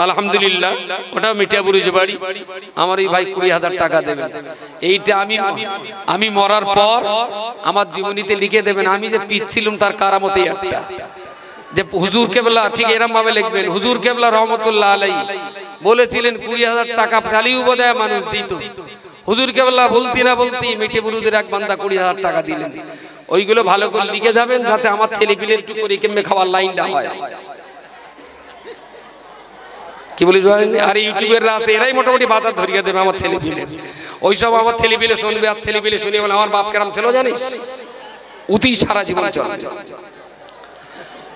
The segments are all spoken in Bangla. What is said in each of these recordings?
আলহামদুলিল্লাহ, ওটা মিঠাপুরুষ বাড়ি। আমার এই ভাই 20,000 টাকা দেবেন। এইটা আমি মরার পর আমার জীবনীতে লিখে দেবেন, আমি যে পিচ্ছিলাম তার কারামতেই একটা, যে হুজুর কেবলা ঠিক এরকম ভাবে লিখবেন, হুজুর কেবলা রহমতুল্লাহ আলাইহি বলেছিলেন 20,000 টাকা চালিয়ে বোধহয় মানুষ দিত। হুজুর কেবলা বলতি না বলতি মিঠাপুরুষের এক বান্দা 20,000 টাকা দিলেন। ওইগুলো ভালো করে লিখে যাবেন, যাতে আমার ছেলে পিলে একটু করে কেমনে খাওয়ার লাইনটা হয়। কি বলি? আর ইউটিউবের আছে, এরাই মোটামুটি বাজার ধরিয়ে দেবে আমার ছেলে পিলের। ওইসব আমার ছেলে পিলে শুনবে, আর ছেলে পিলে শুনে বলে আমার বাপ কেরাম ছিল জানিস, উতি সারা জীবন চলে।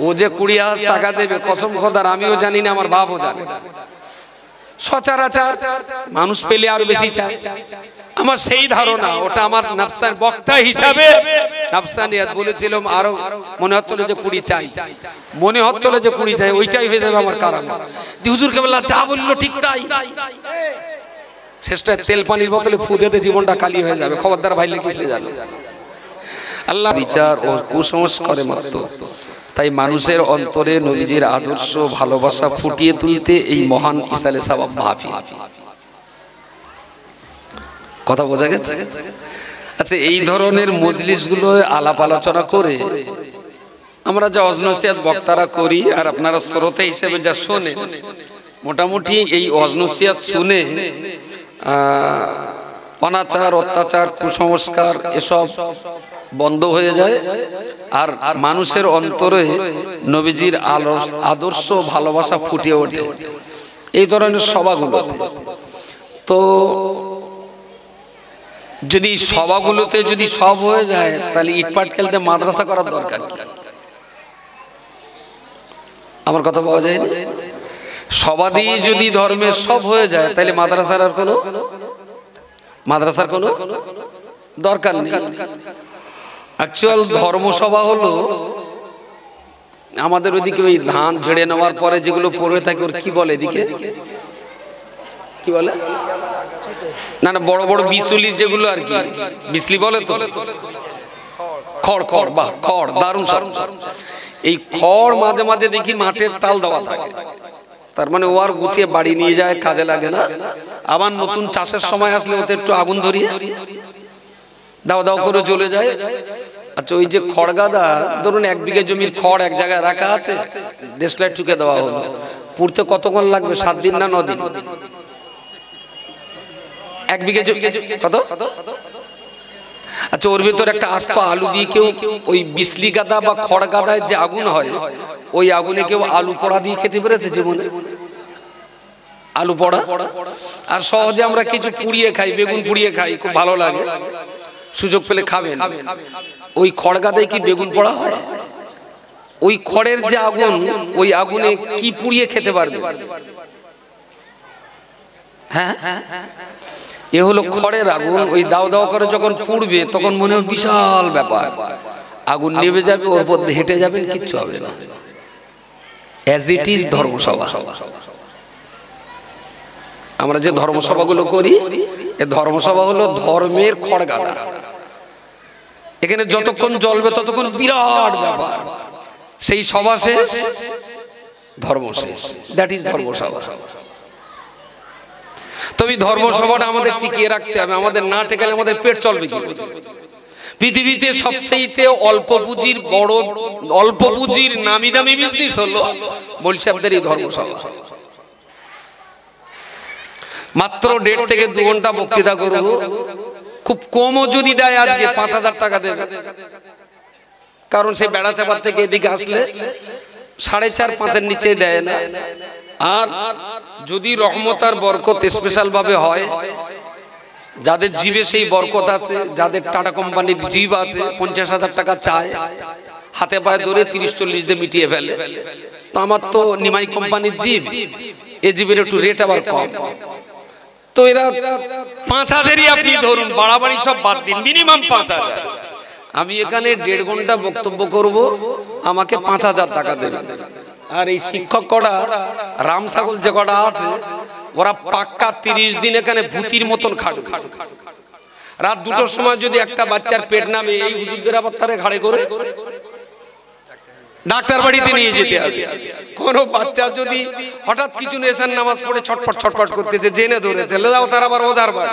ও যে 20,000 টাকা দেবে, কসম খোদার আমিও জানি না, আমার বাপও জানে না। সচরাচর মানুষ পেলে আরো বেশি চায়, আমার সেই ধারণা। ওটা আমার নাফসান বক্তা হিসাবে নাফসানিয়াত বলেছিলাম, আরো মনে হচ্ছিল যে 20 চাই, মনে হচ্ছিল যে 20 চাই, ওইটাই হয়ে যাবে আমার কারামত। হুজুর কেবলা যা বললো ঠিক তাই, শেষটায় তেল পানির বোতলে ফু দিতে জীবনটা কালি হয়ে যাবে। খবরদার ভাই লিখিসলে যাবে। আল্লাহ বিচার ও কুসংস্কারে মত্ত। তাই মানুষের অন্তরে নবীজির আদর্শ ভালোবাসা ফুটিয়ে তুলতে এই মহান ইসালে সাওয়াব মাহফিল। কথা বোঝা গেছে? আচ্ছা, এই ধরনের মজলিসগুলো আলাপ আলোচনা করে আমরা যা ওয়াজ নসিহত বক্তারা করি, আর আপনারা শ্রোতা হিসেবে যা শোনেন, মোটামুটি এই ওয়াজ নসিহত শুনে অনাচার, অত্যাচার, কুসংস্কার এসব বন্ধ হয়ে যায়, আর মানুষের অন্তরে নবীজির আদর্শ ভালোবাসা ফুটে ওঠে এই ধরনের সভাগুলোতে। তো যদি সভাগুলোতে যদি সব হয়ে যায়, তাহলে ইটপাট খেলতে মাদ্রাসা করার দরকার কি? আমার কথা পাওয়া যায় না? সভা দিয়ে যদি ধর্মের সব হয়ে যায়, তাহলে মাদ্রাসার কোনো দরকার নেই। অ্যাকচুয়াল ধর্মসভা হলো আমাদের ওইদিকে ওই ধান ঝেড়ে নেওয়ার পরে যেগুলো পড়ে থাকে, ওর কি বলে এদিকে, কি বলে? না না, বড় বড় বিচুলি যেগুলো আর কি, বিচলি বলে তো, খড়। খড়, বাহ, খড় দারুণ। এই খড় মাঝে মাঝে দেখি মাঠের টাল দেওয়া থাকে, তার মানে ও আর গুছিয়ে বাড়ি নিয়ে যায়, কাজে লাগে না। আবার নতুন চাষের সময় আসলে ওতে একটু আগুন ধরিয়ে দাও দাও করে জ্বলে যায়। আচ্ছা, ওই যে খড় গাদা, ধরুন 1 বিঘা জমির খড় এক জায়গায় রাখা আছে, দেশলাই ঠুকে দেওয়া হলো, পুড়তে কতক্ষণ লাগবে? 7 দিন না 9 দিন? 1 বিঘা জমি কত? আচ্ছা, ওর ভিতর একটা আস্ত আলু দিয়ে কেউ ওই বিসলি গাদা বা খড় গাদায় যে আগুন হয়, ওই আগুনে কেউ আলু পোড়া দিয়ে খেতে পেরেছে জীবনে? আলু পোড়া। আর সহজে আমরা কিছু পুড়িয়ে খাই, বেগুন পুড়িয়ে খাই, খুব ভালো লাগে, সুযোগ পেলে খাবেন। ওই খড় গাদায় কি বেগুন পোড়া হয়? ওই খড়ের যে আগুন, ওই আগুনে কি পুড়িয়ে খেতে পারবে? হ্যাঁ, এ হলো খড়ের আগুন। ওই দাও দাও করে যখন পুড়বে, তখন মনে হয় বিশাল ব্যাপার, আগুন নেভে যাবে, ওর উপর হেঁটে যাবেন, কিচ্ছু হবে না। অ্যাজ ইট ইজ ধর্মসভা। আমরা যে ধর্মসভাগুলো করি, এ ধর্মসভা হলো ধর্মের খড় গাদা। এখানে যতক্ষণ জ্বলবে ততক্ষণ বিরাট ব্যাপার, সেই সভা শেষ, ধর্ম শেষ। দ্যাট ইজ ধর্মসভা। তবে ধর্মসভাটা আমাদের টিকিয়ে রাখতে হবে, আমাদের না টেকালে আমাদের পেট চলবে কি? পৃথিবীতে সবচেয়ে অল্প পুঁজির নামি দামি বিজনেস হলো মৌলভী সাহেবদের এই ধর্মসভা। মাত্র 1.5 থেকে 2 ঘন্টা বক্তৃতা করব, খুব কমও যদি দেয় আজকে 5,000 টাকা দেবে, কারণ সে বেড়াচাপার থেকে এদিকে আসলে 4.5-5 নিচে দেয় না। আর যদি রহমত আর বরকত স্পেশাল ভাবে হয়, যাদের জিবে সেই বরকত আছে, যাদের টাটা কোম্পানির জিব আছে, 50,000 টাকা চায়, হাতে পায়ে ধরে 30-40 দিয়ে মিটিয়ে ফেলে। তো আমার তো নিমাই কোম্পানির জিব, এ জিবের একটু রেট আবার কম, তো এরা 5,000ই আপনি ধরুন, বাড়াবাড়ি সব বাদ দিন, মিনিমাম 5,000। আমি এখানে 1.5 ঘন্টা বক্তব্য করব, আমাকে 5,000 টাকা দেবেন। আর এই শিক্ষক কটা রাম ছাগল যে কটা আছে, ওরা পাক্কা 30 দিন এখানে ভূতির মতন খাটবে। রাত 2টোর সময় যদি একটা বাচ্চার পেট নামে, এই হুজুরদের আবার তারে ঘাড়ে করে ডাক্তার বাড়িতে নিয়ে যেতে হবে। কোনো বাচ্চা যদি হঠাৎ কিছু নেশার নামাজ পড়ে ছটফট ছটফট করতেছে, জেনে ধরেছে, লে যাও তার আবার ওজার বাড়ি।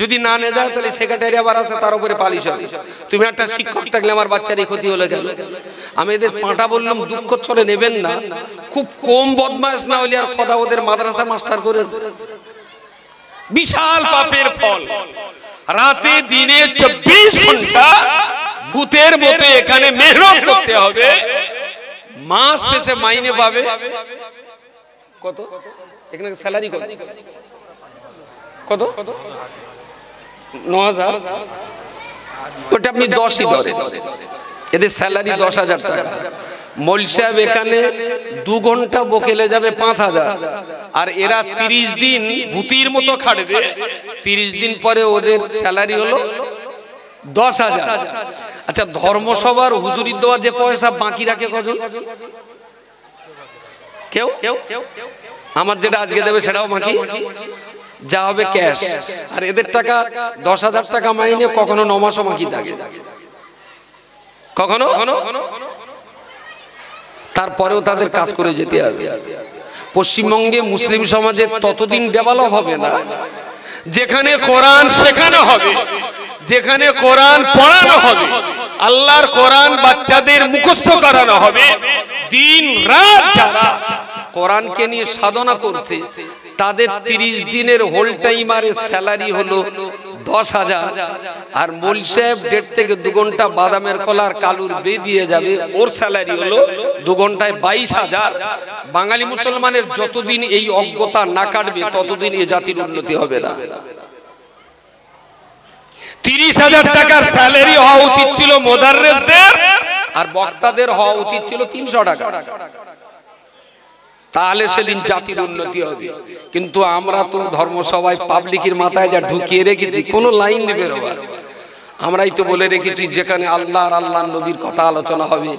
যদি না নিয়ে যায় তাহলে সেক্রেটারি আবার আছে, তার উপরে পালিশ হবে। তুমি একটা শিক্ষক থাকলে আমার বাচ্চার এই ক্ষতি হলে গেল। আমি এদের পাঁটা বললাম দুঃখ ছড়ে নেবেন না, খুব কম বদমাশ না হলে আর খোদা ওদের মাদ্রাসা মাস্টার করেছে। বিশাল পাপের ফল। রাতে দিনে 24 ঘন্টা ভূতের মতো এখানে মেহনত করতে হবে, মাস শেষে মাইনে পাবে কত? এখানে স্যালারি কত? কত? 9000। ওটা আপনি 10ই ধরেন, এদের স্যালারি 10,000 টাকা। মৌল সাহেব এখানে 2 ঘন্টা বকেলে যাবে 5,000, আর এরা 30 দিন ভূতির মতো খাটবে। 30 দিন পরে ওদের স্যালারি হলো 10,000। আচ্ছা, ধর্মসভার হুজুরি দেওয়া যে পয়সা বাকি রাখে কজন? কেউ? আমার যেটা আজকে দেবে সেটাও বাকি, যা হবে ক্যাশ। আর এদের টাকা 10,000 টাকা মাইনে কখনো 9 মাসও বাকি থাকে, কখনো। তারপরেও তাদের কাজ করে যেতে হবে। পশ্চিমবঙ্গে মুসলিম সমাজে ততদিন ডেভেলপ হবে না যেখানে কোরআন শেখানো হবে, যেখানে কোরআন পড়ানো হবে, আল্লাহর কোরআন বাচ্চাদের মুখস্থ করানো হবে। দিন রাত যারা কোরআনকে নিয়ে সাধনা করছে তাদের 30 দিনের হোল টাইমারের স্যালারি হলো 10,000। আর মৌল সাহেব 1.5 থেকে 2 ঘন্টা বাদামের কলার কালুর বে দিয়ে যাবে, ওর স্যালারি হলো 2 ঘন্টায় 22,000। বাঙালি মুসলমানের যতদিন এই অজ্ঞতা না কাটবে ততদিন এই জাতির উন্নতি হবে না। 30,000 টাকার স্যালারি হওয়া উচিত ছিল মোদাররেসদের, আর বক্তাদের হওয়া উচিত ছিল 300 টাকা। তাহলে সেদিন জাতির উন্নতি হবে। কিন্তু আমরা তো ধর্মসভায় পাবলিকের মাথায় যা ঢুকিয়ে রেখেছি, কোনো লাইন নেবে বেরোবার। আমরাই তো বলে রেখেছি যেখানে আল্লাহ আর আল্লাহর নবীর কথা আলোচনা হবে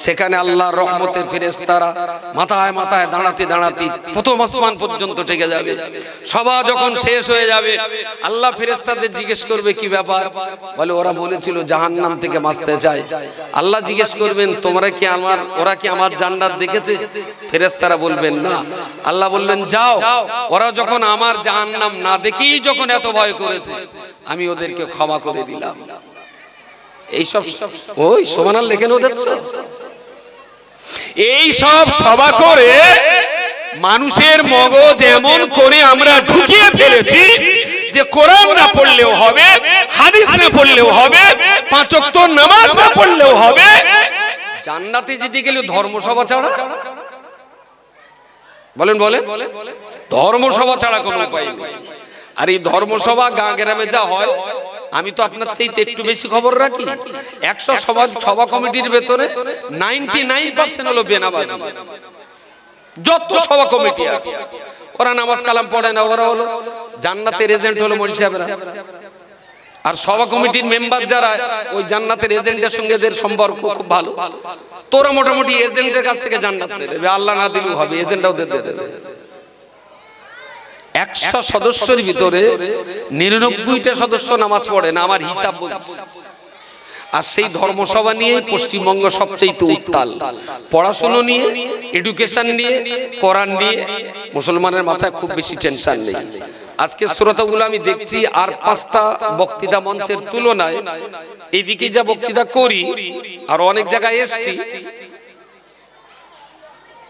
সেখানে আল্লাহর রহমতের ফেরেশতারা মাথায় মাথায় দাঁড়াতে দাঁড়াতে প্রথম আসমান পর্যন্ত টেকে যাবে। সভা যখন শেষ হয়ে যাবে আল্লাহ ফেরেশতাদের জিজ্ঞেস করবে কি ব্যাপার? বলে ওরা বলেছিল জাহান্নাম থেকে বাঁচতে চায়। আল্লাহ জিজ্ঞেস করবেন ওরা কি আমার জান্নাত দেখেছে? ফেরেশতারা বলবেন না। আল্লাহ বললেন যাও, ওরা যখন আমার জাহান্নাম না দেখেই যখন এত ভয় করেছে আমি ওদেরকে ক্ষমা করে দিলাম। এইসব ওই সুবহানাল্লাহ লেখেন ওদের। এই সব সভা করে মানুষের মগজ এমন করে আমরা ঢুকিয়ে ফেলেছি যে কোরআন না পড়লেও হবে, হাদিস না পড়লেও হবে, 5 ওয়াক্ত নামাজ না পড়লেও হবে। জান্নাতে যেতে গেলে ধর্মসভা ছাড়া, বলেন ধর্মসভা ছাড়া কোনো উপায় নেই। আর এই ধর্মসভা গাঁ গ্রামে যা হয়, আমি তো আপনার চাইতে একটু বেশি খবর রাখি। 100 সভা কমিটির ভেতরে 99% হলো বেনামাজি। যত সভা কমিটি আছে ওরা নামাজ কালাম পড়ে না, ওরা হলো জান্নাতের এজেন্ট, হলো মৌলভী সাহেবরা। আর সভা কমিটির মেম্বার যারা ওই জান্নাতের এজেন্টের সঙ্গে এদের সম্পর্ক খুব ভালো। তোরা মোটামুটি এজেন্টের কাছ থেকে জান্নাত পেয়ে দেবে, আল্লাহ না দিলেও হবে, এজেন্টটাও দিয়ে দেবে। 100 সদস্যের ভিতরে 99টা সদস্য নামাজ পড়ে না, আমার হিসাব বলছে। আর সেই ধর্মসভা নিয়ে পশ্চিমবঙ্গ সবচেয়ে উত্তাল। পড়াশোনা নিয়ে, এডুকেশন নিয়ে, কোরআন নিয়ে মুসলমানের মাথায় খুব বেশি টেনশন নেই। আজকে শ্রোতাগুলো আমি দেখছি আর 5টা বক্তৃতা মঞ্চের তুলনায় এইদিকে যা বক্তৃতা করি আর অনেক জায়গায় এসছি,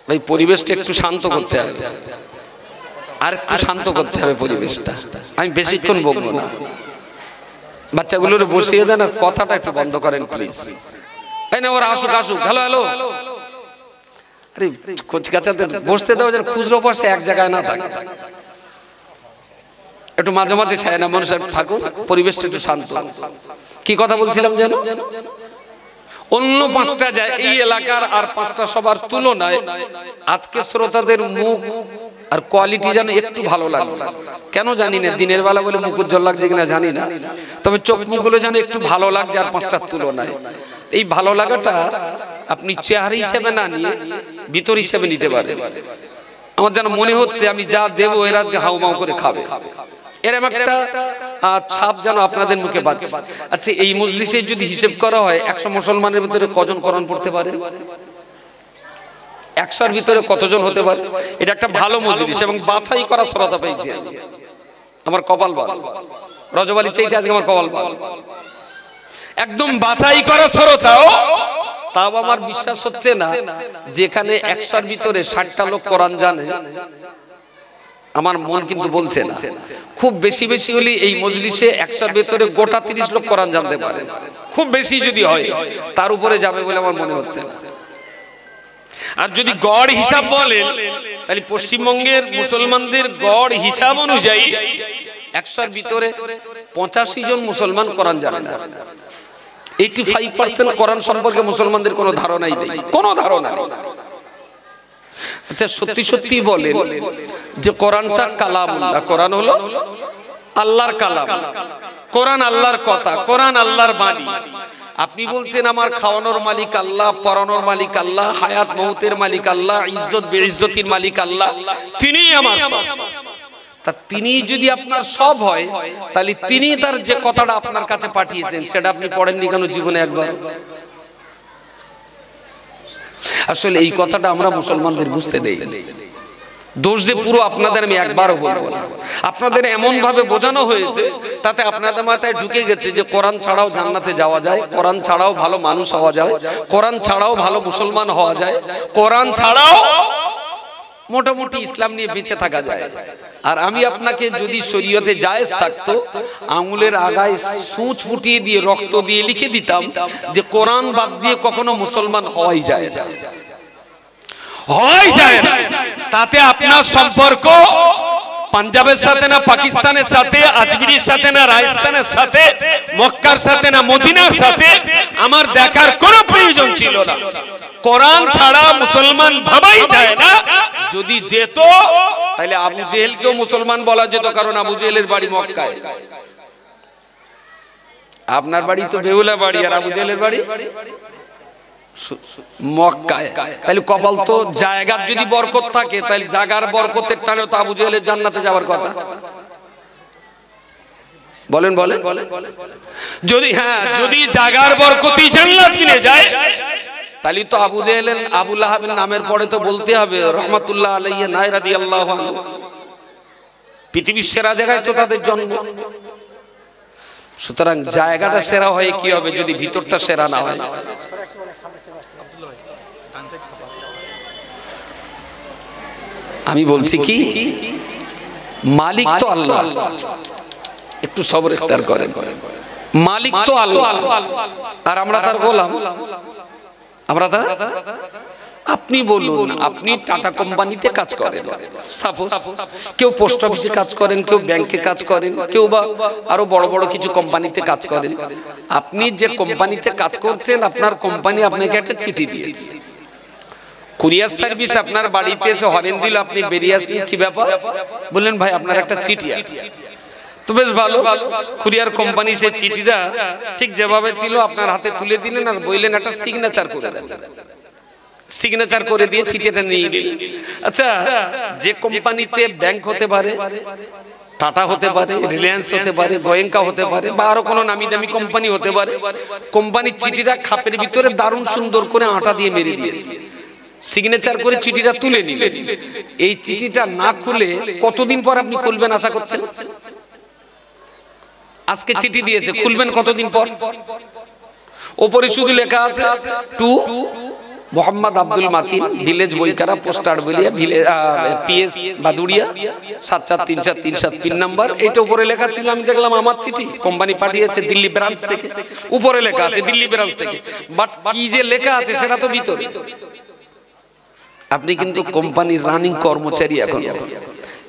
ভাই পরিবেশটা একটু শান্ত করতে হবে, আর একটু শান্ত করতে হবে পরিবেশটা। আমি বেশিক্ষণ বলবো না, বাচ্চাগুলোর বসিয়ে দেন আর কথাটা একটু বন্ধ করেন প্লিজ। এই না ওরা আসুক। হ্যালো। আরে কচিকাচাদের বসতে দাও, যেন খুচরো পয়সা এক জায়গায় না থাকে। একটু মাঝে মাঝে ছায়না মানুষ থাকুন, পরিবেশটা একটু শান্ত। কি কথা বলছিলাম যেন? অন্য 5টা যায় এই এলাকার আর 5টা সবার তুলনায় আজকে শ্রোতাদের মুখ আর কোয়ালিটি যেন একটু ভালো লাগছে। কেন জানি না, দিনের বেলা বলে মুখ উজ্জ্বল লাগছে কিনা জানি না, তবে চোখ মুখগুলো যেন একটু ভালো লাগছে আর 5টার তুলনায়। এই ভালো লাগাটা আপনি চেহারা হিসেবে না নিয়ে ভিতর হিসেবে নিতে পারেন। আমার যেন মনে হচ্ছে আমি যা দেবো এরা আজকে হাউমাউ করে খাবে, এরকম একটা ছাপ যেন আপনাদের মুখে পাচ্ছে। আচ্ছা, এই মজলিসে যদি হিসেব করা হয় 100 মুসলমানের ভিতরে কজন কোরআন পড়তে পারে? 100-র ভিতরে কতজন হতে পারে? এটা একটা ভালো মজলিস এবং বাছাই করা শ্রোতা পেয়েছি। আমার কপাল ভালো, রজব আলীর চাইতে আজকে আমার কপাল ভালো, একদম বাছাই করা শ্রোতাও। তাও আমার বিশ্বাস হচ্ছে না যেখানে 100-র ভিতরে 60টা লোক কোরআন জানে, আমার মন কিন্তু বলছে না। খুব বেশি বেশি হলে এই মজলিসে 100-র ভিতরে গোটা 30 লোক কোরআন জানতে পারে, খুব বেশি যদি হয়, তার উপরে যাবে বলে আমার মনে হচ্ছে না। আর যদি গড় হিসাব বলেন তাহলে পশ্চিমবঙ্গের মুসলমানদের গড় হিসাব অনুযায়ী 100-র ভিতরে 85 জন মুসলমান কোরআন জানে না। 85% কোরআন সম্পর্কে মুসলমানদের কোনো ধারণাই নেই, কোনো ধারণা নেই। আচ্ছা, সত্যি সত্যি বলেন যে কোরআনটা কালামুল্লাহ, কোরআন হলো আল্লাহর কালাম, কোরআন আল্লাহর কথা, কোরআন আল্লাহর বাণী। আপনি বলছেন আমার খাওয়ানোর মালিক আল্লাহ, পরানোর মালিক আল্লাহ, হায়াত মৌতের মালিক আল্লাহ, ইজ্জত বেইজ্জতির মালিক আল্লাহ, তিনিই আমার সব। তা তিনি যদি আপনার সব হয় তাহলে তিনি তার যে কথাটা আপনার কাছে পাঠিয়েছেন সেটা আপনি পড়েননি কেন জীবনে একবার? আসলে এই কথাটা আমরা মুসলমানদের বুঝতে দেই। দোষ যে পুরো আপনাদের আমি একবারও বলবো না, আপনাদের এমন ভাবে বোঝানো হয়েছে তাতে আপনাদের মাথায় ঢুকে গেছে যে কোরআন ছাড়াও জান্নাতে যাওয়া যায়, কোরআন ছাড়াও ভালো মানুষ হওয়া যায়, কোরআন ছাড়াও ভালো মুসলমান হওয়া যায়, কোরআন ছাড়াও মোটামুটি ইসলাম নিয়ে বেঁচে থাকা যায়। আর আমি আপনাকে যদি শরীয়তে জায়েজ থাকতো আঙুলের আগায় সূচ ফুটিয়ে দিয়ে রক্ত দিয়ে লিখে দিতাম যে কোরআন বাদ দিয়ে কখনো মুসলমান হওয়াই যায় না, হয় যায় না। তাতে আপনার সম্পর্ক পাঞ্জাবের সাথে না পাকিস্তানের সাথে, আজমিরের সাথে না রাজস্থানের সাথে, মক্কার সাথে না মদিনার সাথে আমার দেখার কোনো প্রয়োজন ছিল না। কোরআন ছাড়া মুসলমান ভাবাই যায় না। যদি যেত তাহলে আবু জেহেলকেও মুসলমান বলা যেত, কারণ আবু জেহেলের বাড়ি মক্কায়, আপনার বাড়ি তো বেহুলা বাড়ি আর আবু জেহেলের বাড়ি মক্কায়। তাহলে কপাল তো, জায়গার যদি বরকত থাকে তাহলে জায়গার বরকতের টানেও তো আবু জেহেলের জান্নাতে যাওয়ার কথা। বলেন বলেন, যদি হ্যাঁ যদি জায়গার বরকতই জান্নাত কিনে যায় তাহলে তো আবু জেহেলের, আবু লাহাবের নামের পরে তো বলতে হবে রহমাতুল্লাহ আলাইহি নাই রাদিয়াল্লাহু আনহু। পৃথিবীর সেরা জায়গায় তো তাদের জন্ম। সুতরাং জায়গাটা সেরা হয়ে কি হবে যদি ভিতরটা সেরা না হয়? আমি বলছি কি, মালিক তো আল্লাহ, একটু সবর ইখতিয়ার করেন, মালিক তো আল্লাহ আর আমরা তার গোলাম। আমরা তার, আপনি বলুন, আপনি টাটা কোম্পানিতে কাজ করেন, সাপোজ কেউ পোস্ট অফিসে কাজ করেন, কেউ ব্যাংকে কাজ করেন, কেউ বা আরো বড় বড় কিছু কোম্পানিতে কাজ করেন। আপনি যে কোম্পানিতে কাজ করছেন আপনার কোম্পানি আপনাকে একটা চিঠি দিয়েছে, কুরিয়ার সার্ভিস আপনার বাড়িতে এসে হরেন দিল, আপনি বেরিয়ে আসলেন, কি ব্যাপার? বললেন ভাই আপনার একটা চিঠি আছে। তো বেশ ভালো, কুরিয়ার কোম্পানি সেই চিঠিটা ঠিক যেভাবে ছিল আপনার হাতে তুলে দিলেন আর বললেন একটা সিগনেচার করে দেন। সিগনেচার করে দিয়ে চিঠিটা নিয়ে নিলেন। আচ্ছা, যে কোম্পানিতে ব্যাংক হতে পারে, টাটা হতে পারে, রিলায়েন্স হতে পারে, গোয়েঙ্কা হতে পারে, বা আরো কোনো নামি দামি কোম্পানি হতে পারে, কোম্পানির চিঠিটা খাপের ভিতরে দারুণ সুন্দর করে আটা দিয়ে মেরে দিয়েছে, সিগনেচার করে চিঠিটা তুলে নিলেন। এই চিঠিটা না খুলে কতদিন পর আপনি খুলবেন আশা করছেন? আজকে চিঠি দিয়েছে, খুলবেন কতদিন পর? ওপরে শুধু লেখা আছে two Mohammad Abdul মাতিন, village বইকারা, poster বলিয়া, পিএস বাদুড়িয়া 743437 পিন নাম্বার। এটা উপরে লেখা ছিল, আমি দেখলাম আমার চিঠি, কোম্পানি পাঠিয়েছে দিল্লি ব্রাঞ্চ থেকে, উপরে লেখা আছে দিল্লি ব্রাঞ্চ থেকে, বাট কি যে লেখা আছে সেটা তো ভিতরে। আপনি কিন্তু কোম্পানির রানিং কর্মচারী। এখন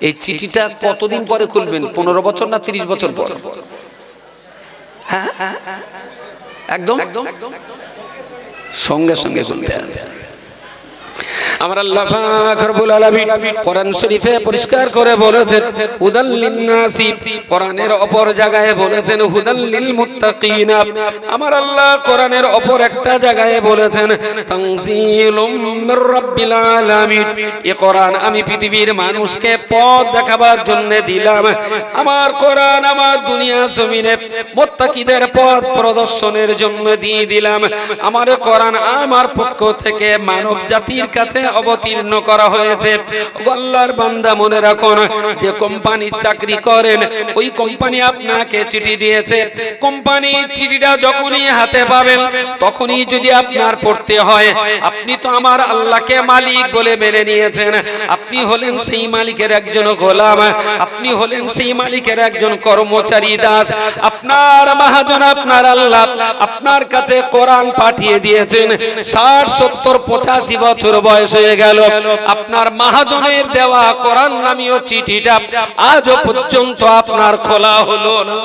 এই চিঠিটা কতদিন পরে খুলবেন? 15 বছর না 30 বছর পর? হ্যাঁ, একদম সঙ্গে সঙ্গে খুলতে হবে। আমার আল্লাহ পাক রব্বুল আলামিন কোরআন শরীফে পরিষ্কার করে বলেছেন হুদাল লিন-নাসি, কোরআনের অপর জায়গায় বলেছেন হুদাল লিল মুত্তাকিন। আমার আল্লাহ কোরআনের অপর একটা জায়গায় বলেছেন তানজিলুম মির রাব্বিল আলামিন। এই কোরআন আমি পৃথিবীর মানুষকে পথ দেখাবার জন্য দিলাম। আমার কোরআন আমার দুনিয়া জমিনে মুত্তাকিদের পথ প্রদর্শনের জন্য দিয়ে দিলাম। আমার কোরআন আমার পক্ষ থেকে মানব জাতির কাছে অবতীর্ণ করা হয়েছে। আল্লাহর বান্দা মনে রাখুন, যে কোম্পানির চাকরি করেন ওই কোম্পানি আপনাকে চিঠি দিয়েছে। কোম্পানির চিঠিটা যখনই হাতে পাবেন তখনই যদি আপনার পড়তে হয়, আপনি তো আমার আল্লাহকে মালিক বলে মেনে নিয়েছেন, আপনি হলেন সেই মালিকের একজন গোলাম, আপনি হলেন সেই মালিকের একজন কর্মচারী দাস। আপনার মহাজন আপনার আল্লাহ আপনার কাছে কোরআন পাঠিয়ে দিয়েছেন। 60, 70, 85 বছর বয়স হয়ে গেল, আপনার মহাজনের দেওয়া কোরআন নামীয় চিঠিটা আজও পর্যন্ত আপনার খোলা হলো না।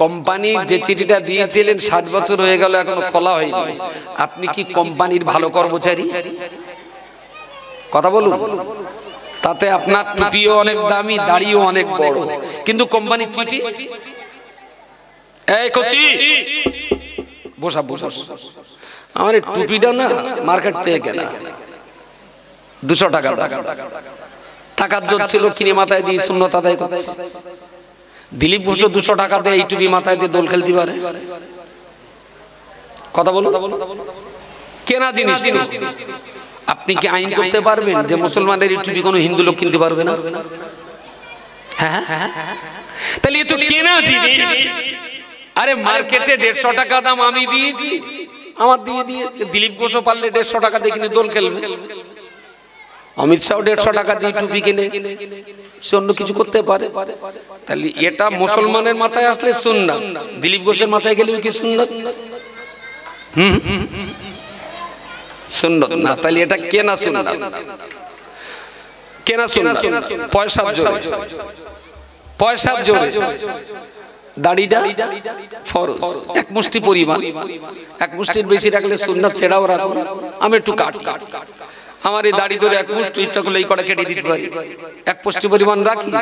কোম্পানি যে চিঠিটা দিয়েছিলেন 60 বছর হয়ে গেল, এখনো খোলা হয়নি। আপনি কি কোম্পানির ভালো কর্মচারী? কথা বলুন। তাতে আপনার টুপিও অনেক দামি, দাড়িও অনেক বড়, কিন্তু কোম্পানির চিঠি, এই কচি বসা বসা, আমার এই টুপিটা না মার্কেট থেকে কেনা, 200 টাকা, টাকার জোর ছিল, কিনে মাথায় দিয়ে সুন্নত আদায় করছে। দিলীপ ঘোষ 200 টাকা দিয়ে এই টুপি মাথায় দিয়ে দোল খেলতে পারে? কথা বলুন। কেনা জিনিস। আপনি কি আইন করতে পারবেন যে মুসলমানের এই টুপি কোনো হিন্দু লোক কিনতে পারবে না? হ্যাঁ, তাহলে এ তো কেনা জিনিস। আরে মার্কেটে 150 টাকা দাম আমি দিয়েছি, আমার দিয়ে দিয়েছে। দিলীপ ঘোষ পারলে 150 টাকা দিয়ে কিনে দোল খেলবে, অমিত শাহ 150 টাকা দিয়ে টুপি কিনে, সে অন্য কিছু করতে পারে। তাহলে এটা মুসলমানের মাথায় আসলে সুন্নাত, দিলীপ ঘোষের মাথায় গেলে কি সুন্নাত? সুন্নাত না। তাহলে এটা কেনা সুন্নাত, কেনা সুন্নাত। পয়সার জোরে, পয়সার জোরে দাড়িটা ফরজ, এক মুষ্টি পরিমাণ, এক মুষ্টির বেশি রাখলে সুন্নাত, ছেড়াও রাখো। আমি একটু কাটি, আমার এই দাড়ি ধরে এক মুষ্টি ইচ্ছা করলে এই কটা কেটে দিতে পারি, এক মুষ্টি পরিমাণ রাখি।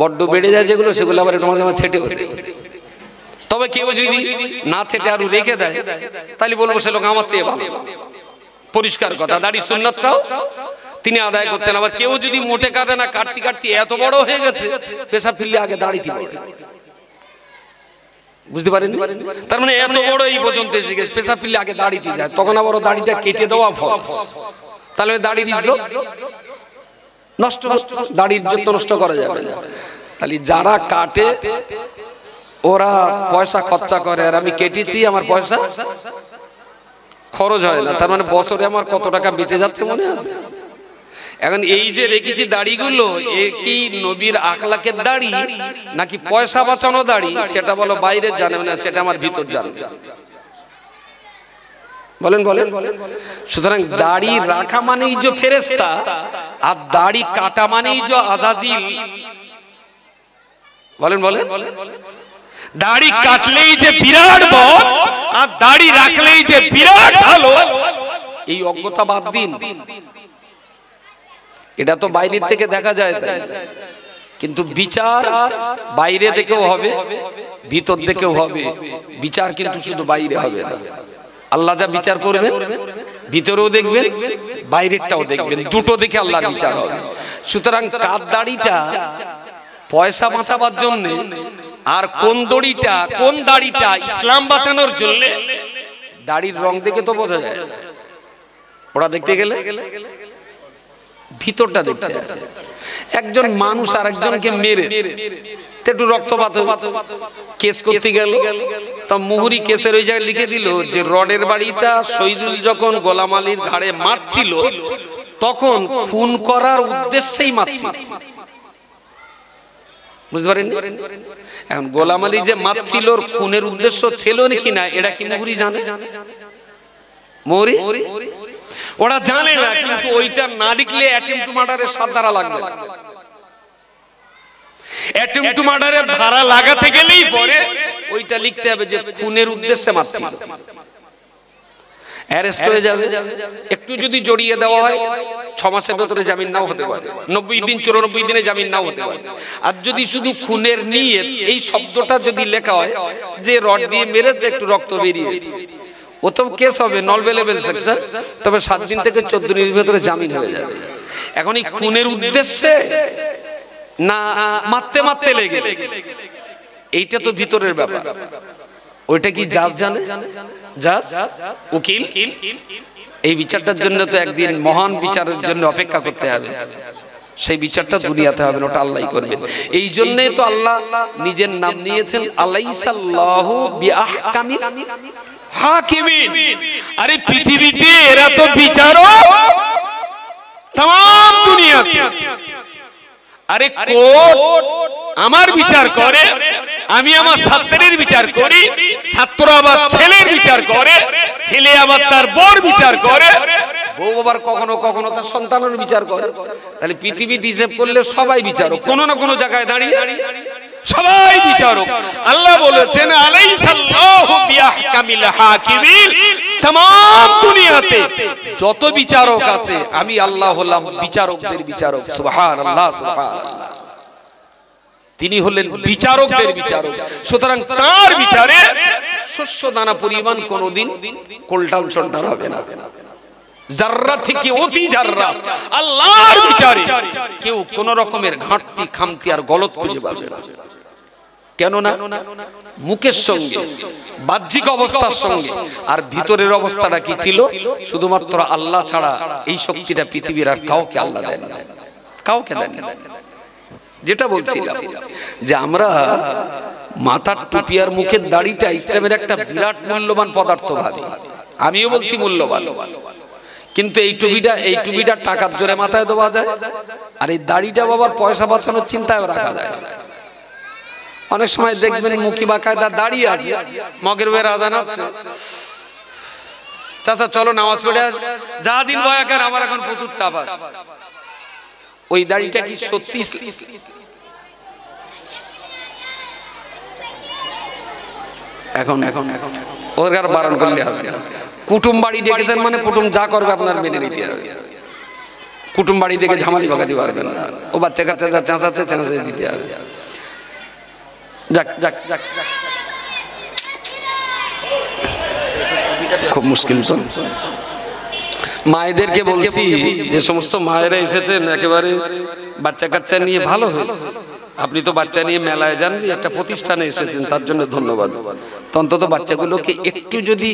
বড্ড বেড়ে যায় যেগুলো, সেগুলো আবার একটু মাঝে মাঝে ছেটে হতে। তবে কেউ যদি না ছেটে আরো রেখে দেয় তাহলে বলবো সে লোক আমার চেয়ে ভালো। পরিষ্কার কথা, দাড়ি সুন্নাতটাও তিনি আদায় করছেন। আবার কেউ যদি মোটে কাটে না, কাটতে কাটতে এত বড় হয়ে গেছে, পেশাব ফিরলে আগে দাড়ি দিবে, বুঝতে পারেন? তার মানে এত বড় এই পর্যন্ত এসে গেছে, পেশাব ফিরলে আগে দাড়িতে যায়, তখন আবার দাড়িটা কেটে দেওয়া ফরজ। তাহলে দাড়ির ইজ্জত নষ্ট হচ্ছে, দাড়ির ইজ্জত নষ্ট করা যাবে না। তাহলে যারা কাটে ওরা পয়সা খরচা করে, আর আমি কেটেছি আমার পয়সা খরচ হয় না। তার মানে বছরে আমার কত টাকা বেঁচে যাচ্ছে মনে আছে? এখন এই যে রেখেছি দাড়িগুলো, এ কি নবীর আখলাকের দাড়ি নাকি পয়সা বাঁচানো দাড়ি, সেটা বলো বাইরে জানে না, সেটা আমার ভিতর জানে। বলেন বলেন। সুতরাং দাড়ি রাখা মানেই যে ফেরেশতা, আর দাড়ি কাটা মানেই যে আজাজিল। বলেন বলেন। দাড়ি কাটলেই যে বিরাট বদ, আর দাড়ি রাখলেই যে বিরাট ভালো, এই অজ্ঞতা বাদ দিন। এটা তো বাইরের থেকে দেখা যায়, কিন্তু বিচার বাইরে থেকেও হবে, ভিতর থেকেও হবে। বিচার কিন্তু শুধু বাইরে হবে না, আল্লাহ যা বিচার করবেন ভিতরেও দেখবেন, বাইরেরটাও দেখবেন, দুটো দেখে আল্লাহর বিচার হবে। সুতরাং কার দাড়িটা পয়সা বাঁচাবার জন্য, আর কোন দাড়িটা ইসলাম বাঁচানোর জন্য, দাড়ির রং দেখে তো বোঝা যায়। ওরা দেখতে গেলে ভিতরটা দেখতে হয়। একজন মানুষ আর একজনকে মেরেছে, একটু রক্তপাত কেস করতে গেল, তা মুহুরি কেসের ওই জায়গায় লিখে দিল যে রডের বাড়িটা শহীদুল যখন গোলাম আলীর ঘাড়ে মারছিল তখন খুন করার উদ্দেশ্যেই মারছিল। বুঝতে পারেন? এখন গোলাম আলী যে মারছিল খুনের উদ্দেশ্য ছিল নাকি না, এটা কি মুহুরি জানে? মুহুরি ওরা জানে না, কিন্তু ওইটা না লিখলে অ্যাটেম্প টু মার্ডারের 7 ধারা লাগবে। অ্যাটেম্প টু মার্ডারের ধারা লাগাতে গেলেই পরে ওইটা লিখতে হবে যে খুনের উদ্দেশ্যে মারছিল, অ্যারেস্ট হয়ে যাবে। একটু যদি জড়িয়ে দেওয়া হয় 6 মাসের ভেতরে জামিন নাও হতে পারে, 90 দিন 94 দিনে জামিন নাও হতে পারে। আর যদি শুধু খুনের নিয়ত এই শব্দটা যদি লেখা হয় যে রড দিয়ে মেরেছে, একটু রক্ত বেরিয়েছে, ও তো কেস হবে নন অ্যাভেলেবল সেকশন, তবে 7 দিন থেকে 14 দিনের ভেতরে জামিন হয়ে যাবে। এখন এই খুনের উদ্দেশ্যে না মারতে মারতে লেগে, এইটা তো ভিতরের ব্যাপার। ওইটা কি জাজ জানে? জাজ, উকিল। এই বিচারটার জন্য তো একদিন মহান বিচারের জন্য অপেক্ষা করতে হবে। সেই বিচারটা দুনিয়াতে হবে না, ওটা আল্লাহই করবেন। এই জন্যই তো আল্লাহ নিজের নাম নিয়েছেন আলাইসাল্লাহু বিআহকামিল হাকিমিন। আরে পৃথিবীতে এরা তো বিচারক तमाम দুনিয়াতে। আরে কোর্ট আমার বিচার করে, আমি আমার ছাত্রের বিচার করি, ছাত্র আবার ছেলের বিচার করে, ছেলে আবার তার বউর বিচার করে, বউ আবার কখনো কখনো তার সন্তানের বিচার করে। তাহলে পৃথিবীতে হিসেব করলে সবাই বিচারক, কোনো না কোনো জায়গায় দাঁড়িয়ে সবাই বিচারক। আল্লাহ বলেছেন আলাইসাল্লাহু বিআহকামিল হাকিমিন। तमाम দুনিয়াতে যত বিচারক আছে আমি আল্লাহ হলাম বিচারকদের বিচারক। সুবহানাল্লাহ, সুবহানাল্লাহ। তিনি হলেন বিচারকদের বিচারক। সুতরাং তার বিচারে শস্য দানা পরিমাণ কোনোদিন কোল্টাল চলটাল হবে না। জাররা থেকে অতি জাররা আল্লাহর বিচারে কেউ কোন রকমের ঘাটতি খামতি আর গলত খুঁজে পাবে না। কেননা মুখের সঙ্গে বাহ্যিক অবস্থার সঙ্গে আর ভিতরের অবস্থাটা কি ছিল, শুধুমাত্র আল্লাহ ছাড়া এই শক্তিটা পৃথিবীর আর কাউকে আল্লাহ দেন না, কাউকে দেন না। যেটা বলছিলাম যে আমরা মাথার টুপি আর মুখের দাড়িটা ইসলামের একটা বিরাট মূল্যবান পদার্থ ভাবি। আমিও বলছি মূল্যবান, কিন্তু এই টুপিটা টাকার জোরে মাথায় দেওয়া যায়, আর এই দাড়িটা বাবার পয়সা বাঁচানোর চিন্তায় রাখা যায়। অনেক সময় দেখবেন মুখি বাকায়দা দাঁড়িয়ে আছে, মগরিবের আজান হচ্ছে, চাচা চলো নামাজ পড়ে আস, যা দিন বয়াকার আমার এখন প্রচুর চাপ আছে। ওই দাড়িটা কি সত্যি এখন ওর বারণ করলে হবে না। কুটুম বাড়ি ডেকেছেন মানে কুটুম যা করবে আপনার মেনে নিতে হবে। কুটুম বাড়ি থেকে ঝামালি ভাগাতে পারবেন না, ও বাচ্চা কাচ্চা যা চেঁচাচ্ছে চেঁচে দিতে হবে। খুব মুশকিল তো। মায়েদেরকে বলছি, যে সমস্ত মায়েরা এসেছেন একেবারে বাচ্চা কাচ্চা নিয়ে, ভালো হয়েছে আপনি তো বাচ্চা নিয়ে মেলায় যান, একটা প্রতিষ্ঠানে এসেছেন, তার জন্য ধন্যবাদ। অন্তত বাচ্চাগুলোকে একটু যদি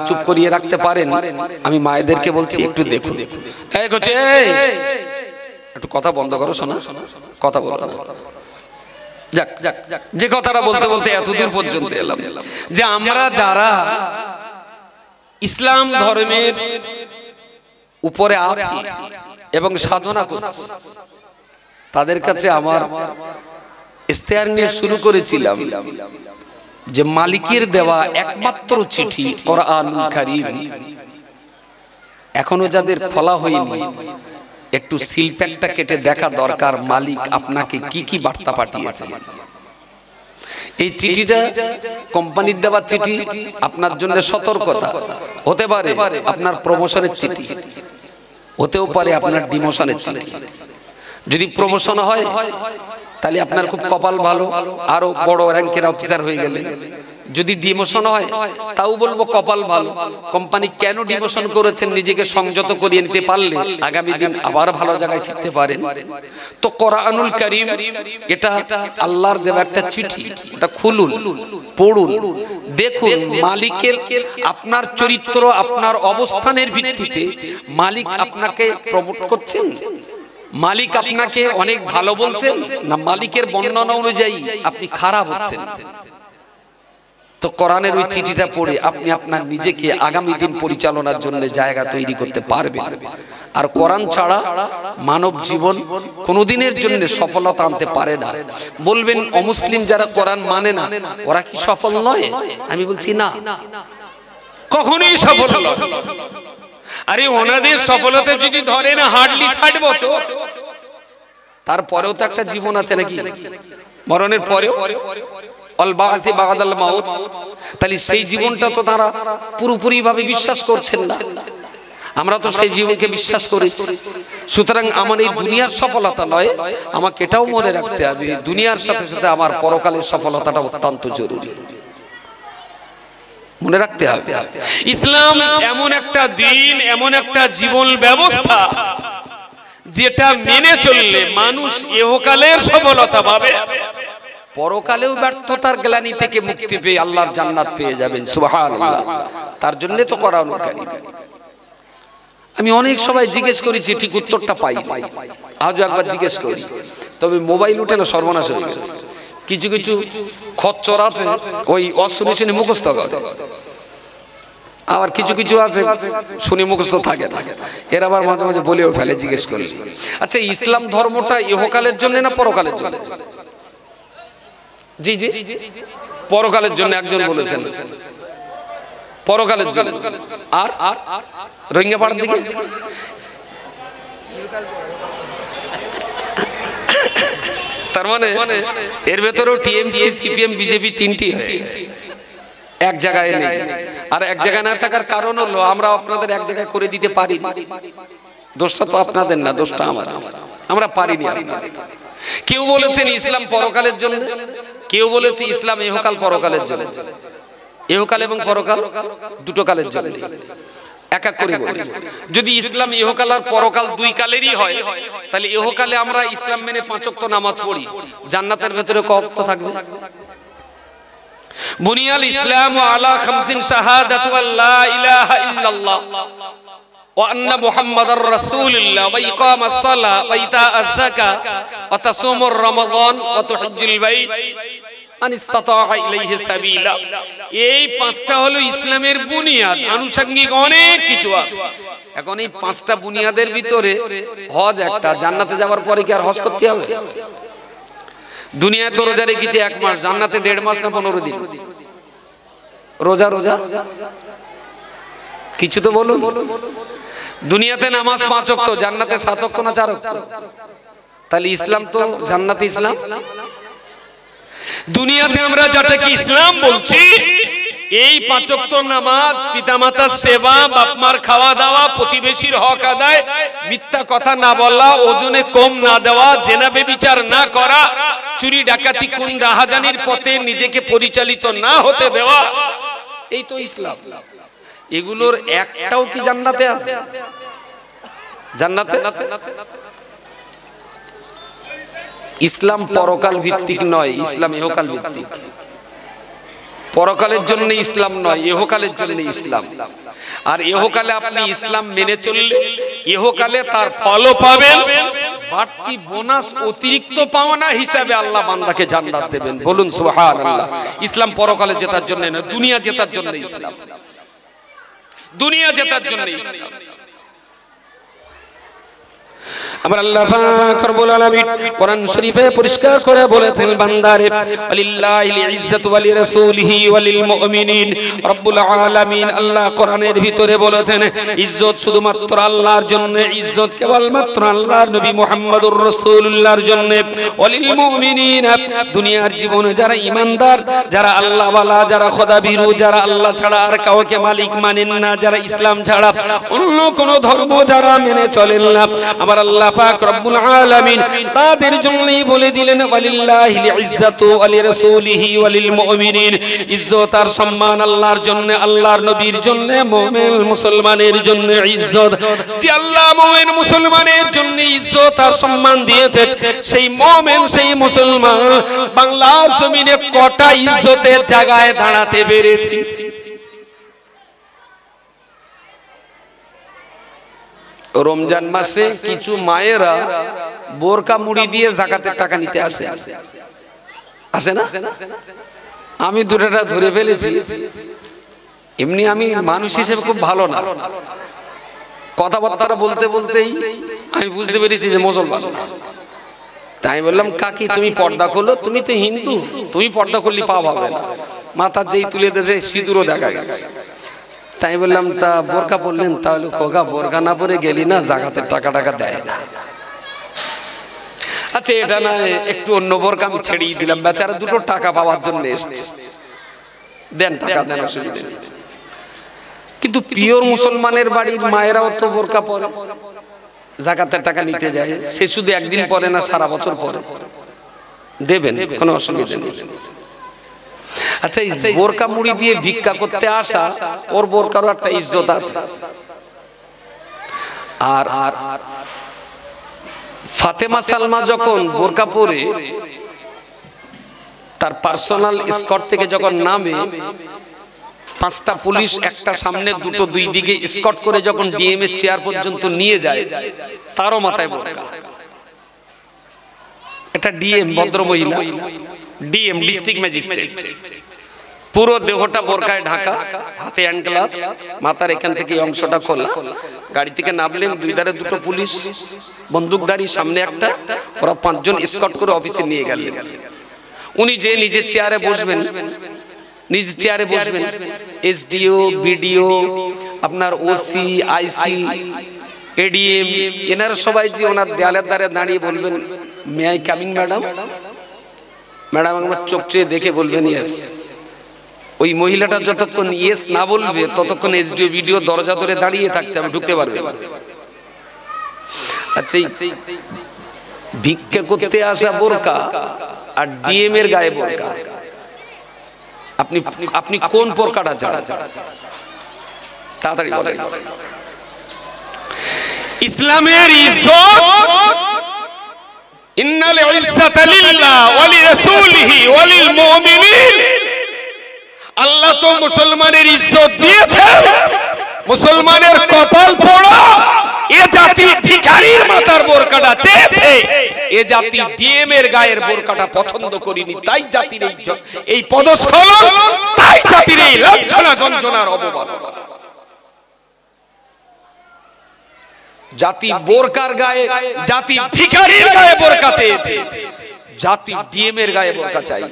চুপ করিয়ে রাখতে পারেন, আমি মায়েদেরকে বলছি একটু দেখুন, একটু কথা বন্ধ করো, শোনা কথা বলো না। যাক, যে কথাটা বলতে বলতে এতদূর পর্যন্ত এলাম যে আমরা যারা ইসলাম ধর্মের উপরে আছি এবং সাধনা করছি, তাদের কাছে আমার ইস্তেহার নিয়ে শুরু করেছিলাম যে মালিকের দেওয়া একমাত্র চিঠি কোরআনুল কারীম এখনো যাদের খোলা হয়নি, একটু সিল প্যাকটা কেটে দেখা দরকার মালিক আপনাকে কি কি বার্তা পাঠিয়েছে। এই চিঠিটা কোম্পানির দেওয়া চিঠি, আপনার জন্য সতর্কতা হতে পারে, আপনার প্রমোশনের চিঠি হতেও পারে, আপনার ডিমোশনের চিঠি। যদি প্রমোশন হয় তাহলে আপনার খুব কপাল ভালো, আরো বড় র্যাঙ্কের অফিসার হয়ে গেলেন। যদি ডিমোশন হয় তাও বলবো কপাল ভালো, কোম্পানি কেন ডিমোশন করেছেন নিজেকে সংযত করিয়ে নিতে পারলে আগামী দিন আবার ভালো জায়গায় ফিরতে পারেন। তো কোরআনুল কারীম এটা আল্লাহর দেওয়া একটা চিঠি, এটা খুলুন, পড়ুন, দেখুন মালিকের আপনার চরিত্র, আপনার অবস্থানের ভিত্তিতে মালিক আপনাকে প্রমোট করছেন, মালিক আপনাকে অনেক ভালো বলছেন, না মালিকের বর্ণনা অনুযায়ী আপনি খারাপ হচ্ছেন। তো কোরআনের ওই চিঠিটা পড়ে আপনি আপনার নিজেকে আগামী দিন পরিচালনার জন্য জায়গা তৈরি করতে পারবেন। আর কোরআন ছাড়া মানব জীবন কোনোদিনের জন্য সফলতা আনতে পারে না। বলবেন অমুসলিম যারা কোরআন মানে না ওরা কি সফল নয়? আমি বলছি না, কখনোই সফল নয়। আরে ওনাদের সফলতা যদি ধরে না হার্ডলি 60 বছর, তারপরেও তো একটা জীবন আছে নাকি, মরণের পরেও অল বাআসি বাদাল মাউত। তাহলে সেই জীবনটা তো তারা পুরোপুরি ভাবে বিশ্বাস করছেন না, আমরা তো সেই জীবনকে বিশ্বাস করেছি। সুতরাং আমার এই দুনিয়ার সফলতা নয়, আমাকে এটাও মনে রাখতে হবে দুনিয়ার সাথে সাথে আমার পরকালের সফলতাটা অত্যন্ত জরুরি, মনে রাখতে হবে। ইসলাম এমন একটা দিন, এমন একটা জীবন ব্যবস্থা যেটা মেনে চললে মানুষ ইহকালের সফলতা পাবে, পরকালেও ব্যর্থতার গ্লানি থেকে মুক্তি পেয়ে আল্লাহর জান্নাত পেয়ে যাবেন সুবহানাল্লাহ। তার জন্য তো কোরআনুল কারীম। আমি অনেক সবাই জিজ্ঞেস করেছি, ঠিক উত্তরটা পাই। আজও একবার জিজ্ঞেস করি, তবে মোবাইল উঠে না সর্বনাশ হয়ে গেছে। কিছু কিছু খচ্চর আছে ওই অশুনে শুনে মুখস্থ করে, আবার কিছু কিছু আছে শুনে মুখস্থ থাকে না, এর আবার মাঝে মাঝে বলেও ফেলে জিজ্ঞেস করলে। আচ্ছা, ইসলাম ধর্মটা ইহকালের জন্য না পরকালের জন্য? জি জি, পরকালের জন্য একজন বলেছেন, পরকালের জন্য। আর রোহিঙ্গা পাড়ার দিকে তার মানে এর ভেতরেও টিএমসি, সিপিএম, বিজেপি তিনটি এক জায়গায় নেই। আর এক জায়গায় না থাকার কারণ হলো আমরা আপনাদের এক জায়গায় করে দিতে পারি। দোষটা তো আপনাদের না, দোষটা আমার। আমরা পারিনি আপনাদের। কেউ বলেছেন ইসলাম পরকালের জন্য, কেউ বলেছে ইসলাম ইহকাল পরকালের জন্য। ইহকাল এবং পরকাল দুটো কালের জন্য। এক এক করে বলি, যদি ইসলাম ইহকাল আর পরকাল দুই কালেরই হয়, তাহলে ইহকালে আমরা ইসলাম মেনে 5 ওয়াক্ত নামাজ পড়ি, জান্নাতের ভেতরে কত ওয়াক্ত থাকবে? বুনিয়াল ইসলাম আলা খামসিন শাহাদাতু আল্লা ইলাহা ইল্লাল্লাহ ওয়া আন্না মুহাম্মাদার রাসূলুল্লাহ ওয়া ইকামাস সালাহ ওয়া ইতাআজ যাকাহ ওয়া তাসুমুর রমাদান ওয়া তুহজ্জুল বাইত মান ইসতাতা ইলাইহি সাবিলা। এই 5টা হলো ইসলামের বুনিয়াদ। আনুষঙ্গিক অনেক কিছু আছে। এখন এই 5টা বুনিয়াদের ভিতরে হজ একটা। জান্নাতে যাওয়ার পরে কি আর হজ করতে হবে? দুনিয়ায় তো রোজা রেখেছে 1 মাস, জান্নাতে 1.5 মাস না 15 দিন রোজা। রোজা কিছু তো বলুন। দুনিয়াতে নামাজ 5 ওয়াক্ত, জান্নাতে 7 ওয়াক্ত না 4 ওয়াক্ত? তাহলে ইসলাম তো জান্নাতে ইসলাম। দুনিয়াতে আমরা যাটাকে ইসলাম বলছি, এই 5 ওয়াক্ত নামাজ, পিতামাতার সেবা, বাপমার খাওয়া দাওয়া, প্রতিবেশীর হক আদায়, মিথ্যা কথা না বলা, ওজনে কম না দেওয়া, জেনা ব্যভিচার না করা, চুরি ডাকাতি খুন রাহাজানির পথে নিজেকে পরিচালিত না হতে দেওয়া, এই তো ইসলাম। এগুলোর একটাও কি জান্নাতে আছে? জান্নাতে ইসলাম পরকাল ভিত্তিক নয়, ইসলাম ইহকাল ভিত্তিক। পরকালের জন্য ইসলাম নয়, ইহকালের জন্য ইসলাম। আর ইহকালে আপনি ইসলাম মেনে চললে ইহকালে তার ফলও পাবেন, বাড়তি বোনাস অতিরিক্ত পাওনা হিসাবে আল্লাহ বান্দাকে জান্নাত দেবেন। বলুন সুবহানাল্লাহ। ইসলাম পরকালে জেতার জন্য না, দুনিয়া জেতার জন্য ইসলাম। দুনিয়া জেতার জন্য ইসলাম। আমার আল্লাহ পাক রব্বুল আলামিন কোরআন শরীফে পরিষ্কার করে বলেছেন, বান্দারে ওয়ালিল্লাহিল ইজ্জাতু ওয়া লিরাসূলিহি ওয়া লিল মুমিনিন। রব্বুল আলামিন আল্লাহ কোরআনের ভিতরে বলেছেন, ইজ্জত শুধুমাত্র আল্লাহর জন্য, ইজ্জত কেবলমাত্র আল্লাহর নবী মুহাম্মদুর রাসূলুল্লাহর জন্য। ওয়া লিল মুমিনিন, দুনিয়ার জীবনে যারা ঈমানদার, যারা আল্লাহ ওয়ালা, যারা খোদা ভীরু, যারা আল্লাহ ছাড়া আর কাউকে মালিক মানেন না, যারা ইসলাম ছাড়া অন্য কোন ধর্ম যারা মেনে চলেন না, আমার আল্লাহ পাক রব্বুল আলামিন তাদের জন্যই বলে দিলেন, ওয়ালিল্লাহিল ইজ্জাতু ওয়া লিরাসূলিহি ওয়া লিল মুমিনিন। ইজ্জত আর সম্মান আল্লাহর জন্য, আল্লাহর নবীর জন্য, মুমিন মুসলমানের জন্য ইজ্জত। যে আল্লাহ মুমিন মুসলমানের জন্য ইজ্জত আর সম্মান দিয়েছে, সেই মুমিন সেই মুসলমান বাংলার জমিনে কটা ইজ্জতের জায়গায় দাঁড়াতে পেরেছি? রমজান মাসে কিছু মায়েরা বোরকা মুড়ি দিয়ে যাকাতের টাকা নিতে আসে, আসে না? আমি দুটোটা ধরে ফেলেছি। এমনি আমি মানুষ হিসেবে খুব ভালো না, কথাবার্তা বলতে বলতেই আমি বুঝতে পেরেছি যে মুসলমান না। তাই বললাম, কাকি তুমি পর্দা করলো, তুমি তো হিন্দু, তুমি পর্দা করলে পাপ হবে না। মাথার যেই তুলে দেশে সিঁদুরও দেখা গেছে। তাই বললাম, তা বোরকা পরলেন? তাহলে খোকা বোরকা না পরে গেলি না, জাকাতের টাকা দেয় না। আচ্ছা, এটা না একটু অন্য বোরকা আমি ছেড়েই দিলাম, বেচারা দুটো টাকা পাওয়ার জন্য এসছে, দেন টাকা দেন, অসুবিধা নেই। কিন্তু পিওর মুসলমানের বাড়ির মায়েরাও তো বোরকা পরে, জাকাতের টাকা নিতে যায়। সে শুধু একদিন পরে না, সারা বছর পরে, দেবেন, কোনো অসুবিধা নেই। আচ্ছা, এই বোরকা মুড়ি দিয়ে ভিক্ষা করতে আসা, ওর বোরকারও একটা ইজ্জত আছে। আর ফাতেমা সালমা যখন বোরকা পরে তার পার্সোনাল স্কট থেকে যখন নামে, 5টা পুলিশ একটা সামনে দুটো দুই দিকে স্কট করে যখন ডিএম এর চেয়ার পর্যন্ত নিয়ে যায়, তারও মাথায় বোরকা। এটা ডিএম, ভদ্র মহিলা, ডিএম ডিস্ট্রিক্ট ম্যাজিস্ট্রেট, পুরো দেহটা বোরকায় ঢাকা, হাতে হ্যান্ড গ্লাভস, মাথার এখান থেকে এই অংশটা খোলা। গাড়ি থেকে নামলেন, দুই ধারে দুটো পুলিশ বন্দুকধারী, সামনে একটা, ওরা 5 জন স্কট করে অফিসে নিয়ে গেলেন। উনি যে নিজের চেয়ারে বসবেন, নিজের চেয়ারে বসবেন, এসডিও, বিডিও, আপনার ওসি, আইসি, এডিএম, এনারা সবাই যে ওনার দেয়ালের ধারে দাঁড়িয়ে বলবেন, may I coming madam? Madam আমার চোখ চেয়ে দেখে বলবেন ইয়েস। ওই মহিলাটা যতক্ষণ ইয়েস না বলবে ততক্ষণ এসডিও, বিডিও দরজা ধরে দাঁড়িয়ে থাকতে হবে, ঢুকতে পারবে না। আচ্ছা, ভিক্ষা করতে আসা বোরকা আর ডিএম এর গায়ে বোরকা, আপনি আপনি কোন বোরকাটা চান? তাড়াতাড়ি বলেন। ইসলামের ইজ্জত, ইন্নাল ইজ্জাতা লিল্লাহ ওয়া লিরাসূলিহি ওয়া লিল মুমিনিন। আল্লাহ তো মুসলমানের ইজ্জত দিয়েছেন, মুসলমানের কপাল পোড়া এ জাতি ভিখারির মাথার বোরকাটা চেয়েছে, এ জাতি ডিএম এর গায়ের বোরকাটা পছন্দ করেনি, তাই জাতির এই পদস্খলন, তাই জাতির এই লাঞ্ছনা যন্ত্রণার অবমাননা। জাতি বোরকার গায়ে, জাতি ভিখারির গায়ে বোরকা চেয়েছে, জাতি ডিএম এর গায়ে বোরকা চাই।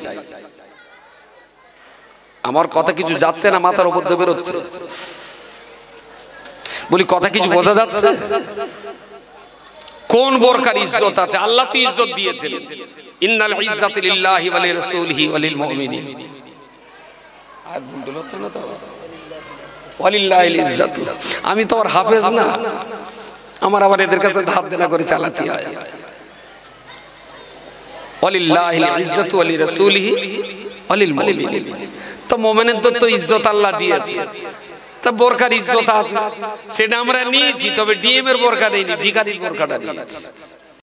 আমার কথা কিছু যাচ্ছে না? মাথার উপর দিয়ে বেরোচ্ছে, বলি কথা কিছু বোঝা যাচ্ছে? কোন বোরকার ইজ্জত আছে? আল্লাহ তো ইজ্জত দিয়েছেন, ইন্নাল ইজ্জাতা লিল্লাহি ওয়া লিরাসূলিহি ওয়া লিল মুমিনিন। আর ভুল হচ্ছে না তো? ওয়ালিল্লাহিল ইজ্জাতু। আমি তো আর হাফেজ না, আমার আবার এদের কাছে ধার দেনা করে চালাতে হয়। ওয়ালিল্লাহিল ইজ্জাতু ওয়া লিরাসূলিহি ওয়া লিল মুমিনিন। তো মুমিনের তো ইজ্জত আল্লাহ দিয়েছে, তা বোরকার ইজ্জত আছে, সেটা আমরা নিয়েছি, তবে ডিএম এর বোরকা নেইনি, ভিখারির বোরকাটা নিয়েছি।